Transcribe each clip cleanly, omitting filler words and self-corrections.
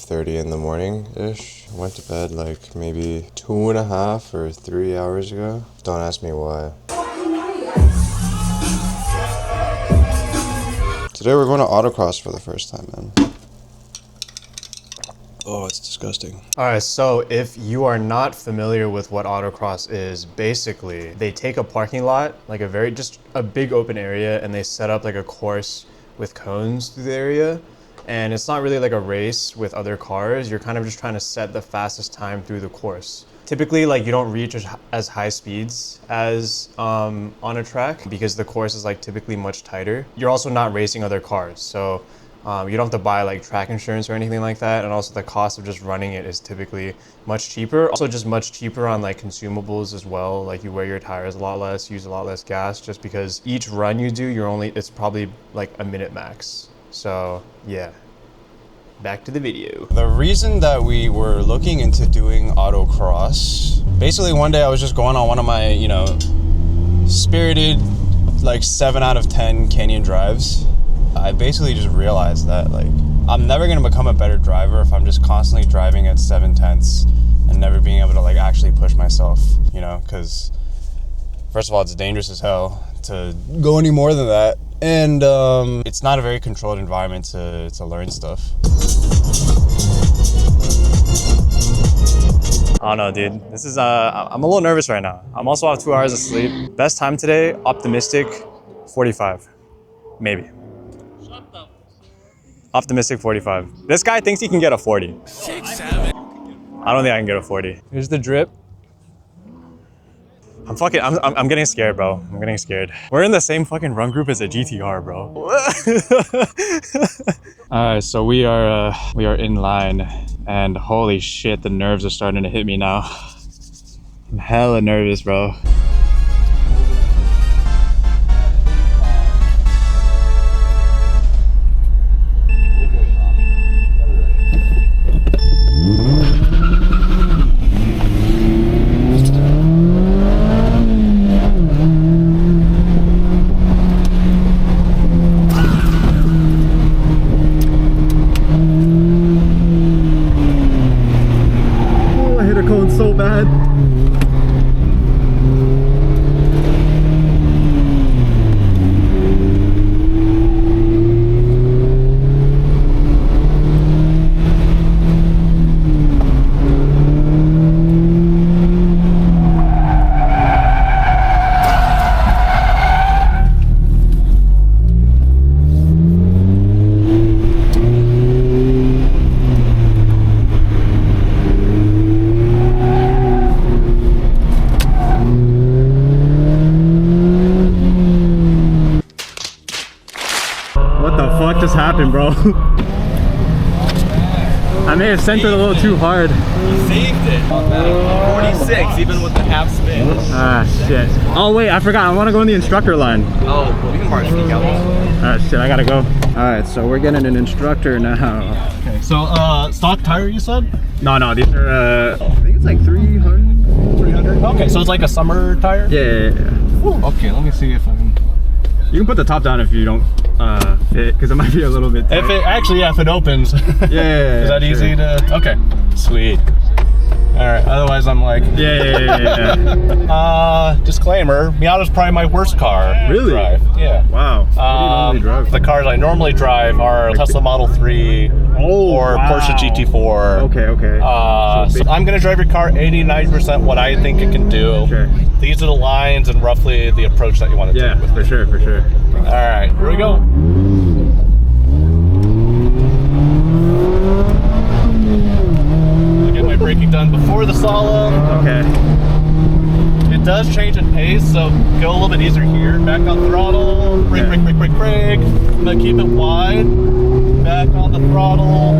5:30 in the morning-ish. I went to bed like maybe 2.5 or 3 hours ago. Don't ask me why. Today we're going to Autocross for the first time, man. Oh, it's disgusting. All right, so if you are not familiar with what Autocross is, basically they take a parking lot, like just a big open area, and they set up like a course with cones through the area. And it's not really like a race with other cars. You're kind of just trying to set the fastest time through the course. Typically, like you don't reach as high speeds as on a track because the course is like typically much tighter. You're also not racing other cars, so you don't have to buy like track insurance or anything like that. And also the cost of just running it is typically much cheaper. Also just much cheaper on like consumables as well. Like you wear your tires a lot less, use a lot less gas, just because each run you do, it's probably like a minute max. So yeah, back to the video. The reason that we were looking into doing Autocross, basically one day I was just going on one of my, spirited like 7 out of 10 canyon drives. I basically just realized that like I'm never gonna become a better driver if I'm just constantly driving at 7/10 and never being able to like actually push myself, because first of all, it's dangerous as hell to go any more than that, and it's not a very controlled environment to learn stuff. I don't know, dude. This is I'm a little nervous right now. I'm also off 2 hours of sleep. Best time today, optimistic 45, maybe. Optimistic 45. This guy thinks he can get a 40. 6, 7. I don't think I can get a 40. Here's the drip. I'm getting scared, bro. I'm getting scared. We're in the same fucking run group as a GTR, bro. Alright, so we are in line, and holy shit, the nerves are starting to hit me now. I'm hella nervous, bro. So bad. What just happened, bro? I may have sent it a little too hard. You saved it. 46, even with the half spin. Ah, shit. Oh, wait, I forgot. I want to go in the instructor line. Oh, well, we can probably sneak out. Ah, shit, I gotta go. Alright, so we're getting an instructor now. Okay, so, stock tire, you said? No, these are, I think it's like 300. 300? Okay, so it's like a summer tire? Yeah. Ooh, okay, let me see if I can... You can put the top down if you don't fit, because it might be a little bit tight. If it opens. Yeah. Is that easy to... Okay, sweet. All right, otherwise I'm like... Yeah. Disclaimer, Miata's probably my worst car. Really? To drive. Yeah. Wow. What do you normally drive? The cars I normally drive are Tesla Model 3 or Porsche GT4. Okay. So I'm going to drive your car 89% what I think it can do. Sure. These are the lines and roughly the approach that you want to take with for sure. All right, here we go. I'll get my braking done before the slalom. Okay. It does change in pace, so go a little bit easier here. Back on throttle, brake. I'm gonna keep it wide. Back on the throttle.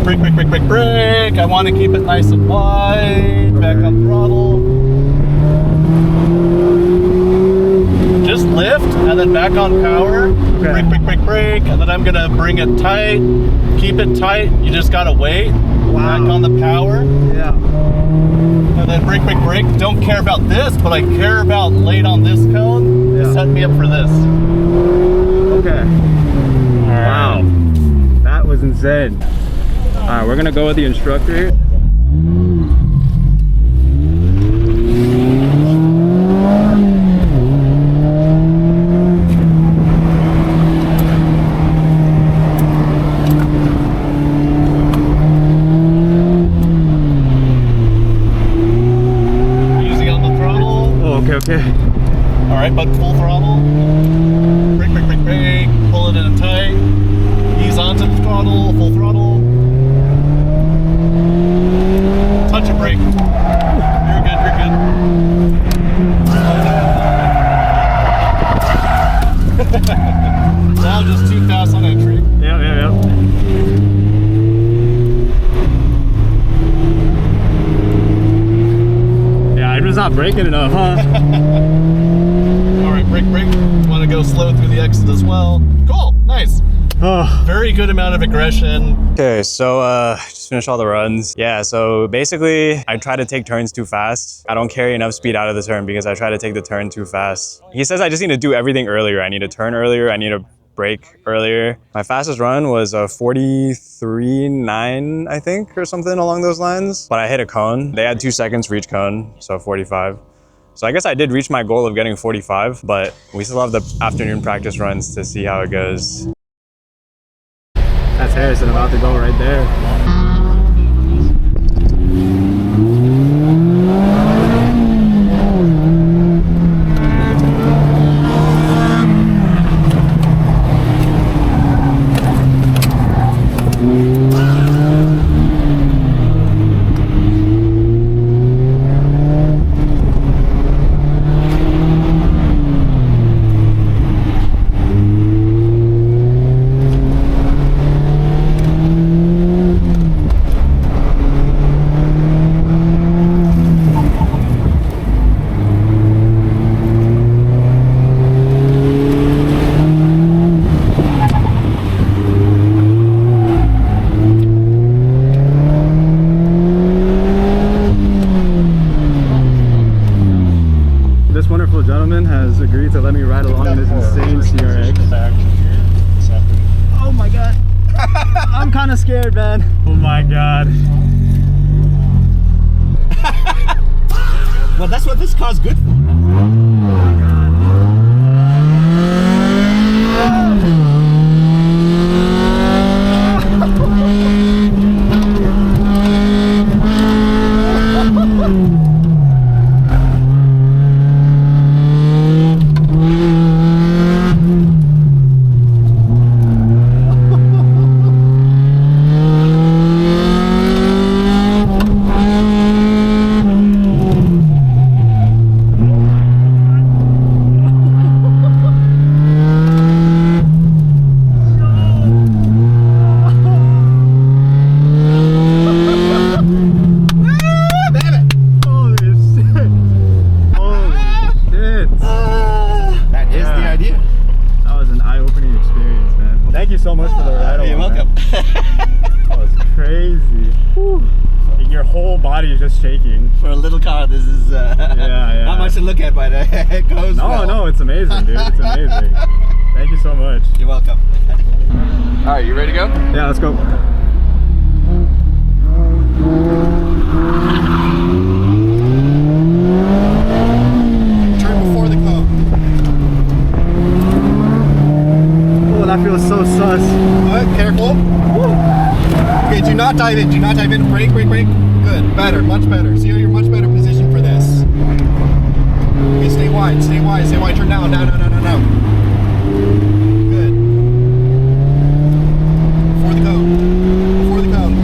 Brake. I want to keep it nice and wide. Back on throttle. Just lift and then back on power. Okay. Brake. And then I'm gonna bring it tight. Keep it tight. You just gotta wait. Wow. Back on the power. Yeah. And then brake. Don't care about this, but I care about late on this cone. Set me up for this. Okay. All right. Wow. That was was insane. All right, we're gonna go with the instructor. Easy on the throttle. Oh, okay. All right, but full throttle. Brake, brake, brake, brake. Pull it in tight. Ease onto the throttle, full throttle. Touch a brake. You're good, you're good. Now just too fast on entry. Yeah. Yeah, I'm just not braking enough, huh? All right, brake, brake. Want to go slow through the exit as well. Cool, nice. Oh. Very good amount of aggression. Okay, so just finished all the runs. Yeah, so basically I try to take turns too fast. I don't carry enough speed out of the turn because I try to take the turn too fast. He says I just need to do everything earlier. I need to turn earlier. I need to brake earlier. My fastest run was a 43.9, I think, or something along those lines. But I hit a cone. They had 2 seconds for each cone, so 45. So I guess I did reach my goal of getting 45, but we still have the afternoon practice runs to see how it goes. That's Harrison about to go right there. This wonderful gentleman has agreed to let me ride along in his insane CRX. Oh my god. I'm kind of scared, man. Oh my god. Well, that's what this car's good for. Thank you so much for the ride. You're welcome. That was crazy. Whew. Your whole body is just shaking. For a little car, this is yeah. not much to look at, but it goes well. No, it's amazing, dude. It's amazing. Thank you so much. You're welcome. All right, you ready to go? Yeah, let's go. Turn before the cone. Oh, that feels so sus. Alright, careful. Woo. Okay, do not dive in. Do not dive in. Brake, brake, brake. Good. Better. Much better. See, you're much better position for this. Okay, stay wide. Stay wide. Stay wide. Turn down. No. Good. Before the cone. Before the cone.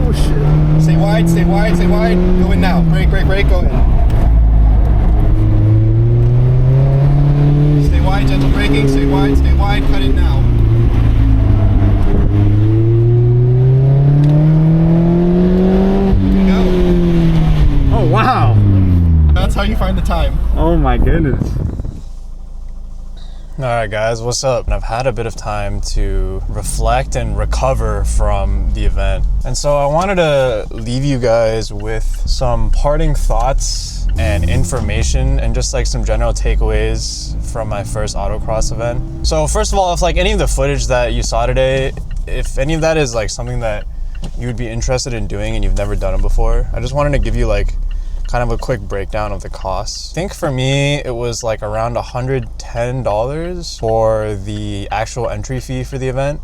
Oh, shit. Stay wide. Stay wide. Stay wide. Go in now. Brake, brake, brake. Go in. Stay wide. Gentle braking. Stay wide. Stay wide. Cut it now. Wow. That's how you find the time. Oh my goodness. All right, guys, what's up? I've had a bit of time to reflect and recover from the event. And so I wanted to leave you guys with some parting thoughts and information and just like some general takeaways from my first autocross event. So first of all, if like any of the footage that you saw today if any of that is like something that you would be interested in doing and you've never done it before, I just wanted to give you like kind of a quick breakdown of the costs. I think for me, it was like around $110 for the actual entry fee for the event.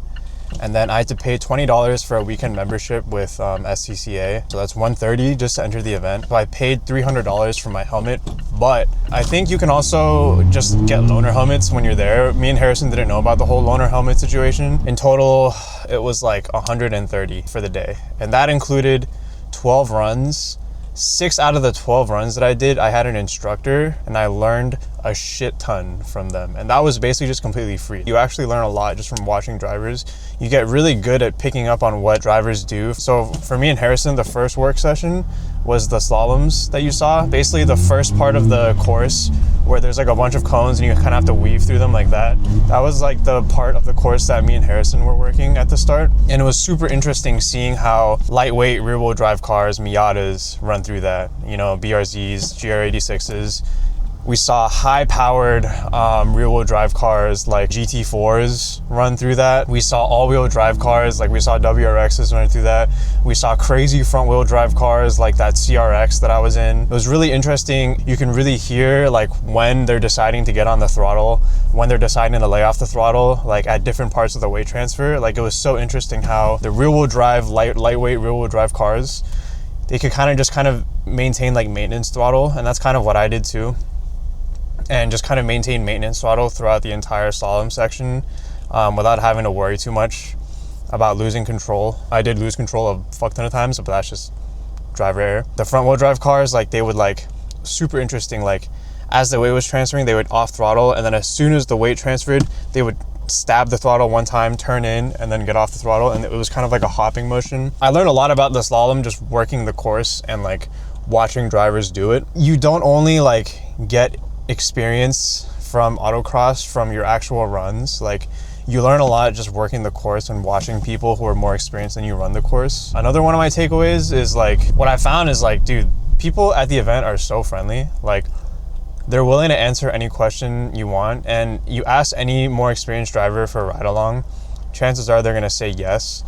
And then I had to pay $20 for a weekend membership with SCCA. So that's $130 just to enter the event. So I paid $300 for my helmet, but I think you can also just get loaner helmets when you're there. Me and Harrison didn't know about the whole loaner helmet situation. In total, it was like $130 for the day. And that included 12 runs. 6 out of the 12 runs that I did, I had an instructor and I learned a shit ton from them. And that was basically just completely free. You actually learn a lot just from watching drivers. You get really good at picking up on what drivers do. So for me and Harrison, the first work session was the slaloms that you saw. Basically the first part of the course where there's like a bunch of cones and you kind of have to weave through them like that. That was like the part of the course that me and Harrison were working at the start. And it was super interesting seeing how lightweight rear wheel drive cars, Miatas, run through that, you know, BRZs, GR86s. We saw high-powered rear-wheel drive cars like GT4s run through that. We saw all-wheel drive cars, like we saw WRXs run through that. We saw crazy front-wheel drive cars like that CRX that I was in. It was really interesting. You can really hear like when they're deciding to get on the throttle, when they're deciding to lay off the throttle, like at different parts of the weight transfer. Like it was so interesting how the rear-wheel drive, lightweight rear-wheel drive cars, they could kind of maintain like maintenance throttle, and that's kind of what I did too. And just kind of maintain maintenance throttle throughout the entire slalom section without having to worry too much about losing control. I did lose control a fuck ton of times, but that's just driver error. The front wheel drive cars, like they would like, super interesting, like as the weight was transferring, they would off throttle, and then as soon as the weight transferred, they would stab the throttle one time, turn in, and then get off the throttle, and it was kind of like a hopping motion. I learned a lot about the slalom just working the course and like watching drivers do it. You don't only like get experience from autocross from your actual runs, like you learn a lot just working the course and watching people who are more experienced than you run the course. Another one of my takeaways is like, what I found is like, dude, people at the event are so friendly. Like they're willing to answer any question you want, and you ask any more experienced driver for a ride along, chances are they're gonna say yes.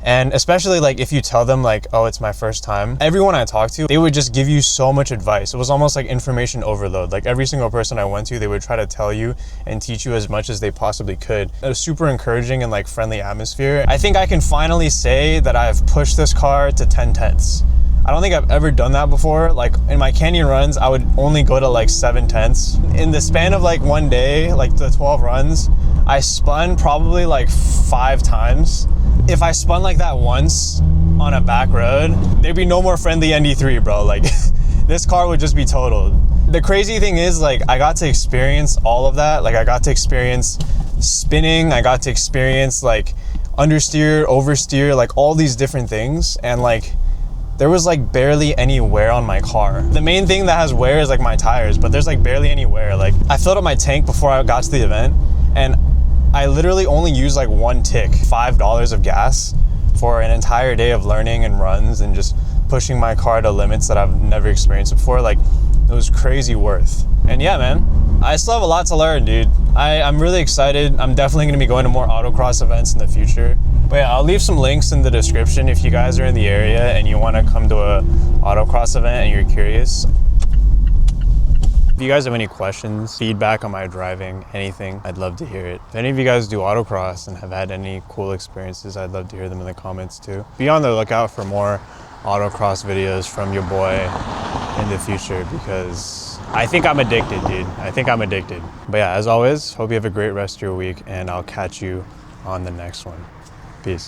And especially like if you tell them like, oh, it's my first time, everyone I talked to, they would just give you so much advice. It was almost like information overload. Like every single person I went to, they would try to tell you and teach you as much as they possibly could. It was super encouraging and like friendly atmosphere. I think I can finally say that I've pushed this car to 10 tenths. I don't think I've ever done that before. Like in my canyon runs, I would only go to like 7 tenths. In the span of like one day, like the 12 runs, I spun probably like 5 times. If I spun like that once on a back road, there'd be no more friendly ND3, bro. Like this car would just be totaled. The crazy thing is like I got to experience all of that. Like I got to experience spinning. I got to experience like understeer, oversteer, like all these different things. And like there was like barely any wear on my car. The main thing that has wear is like my tires, but there's like barely any wear. Like I filled up my tank before I got to the event, and I literally only used like one tick, $5 of gas for an entire day of learning and runs and just pushing my car to limits that I've never experienced before. Like it was crazy worth. And yeah, man, I still have a lot to learn, dude. I'm really excited. I'm definitely gonna be going to more autocross events in the future. But yeah, I'll leave some links in the description if you guys are in the area and you wanna come to a autocross event and you're curious. If you guys have any questions, feedback on my driving, anything, I'd love to hear it. If any of you guys do autocross and have had any cool experiences, I'd love to hear them in the comments too. Be on the lookout for more autocross videos from your boy in the future, because I think I'm addicted, dude. I think I'm addicted. But yeah, as always, hope you have a great rest of your week, and I'll catch you on the next one.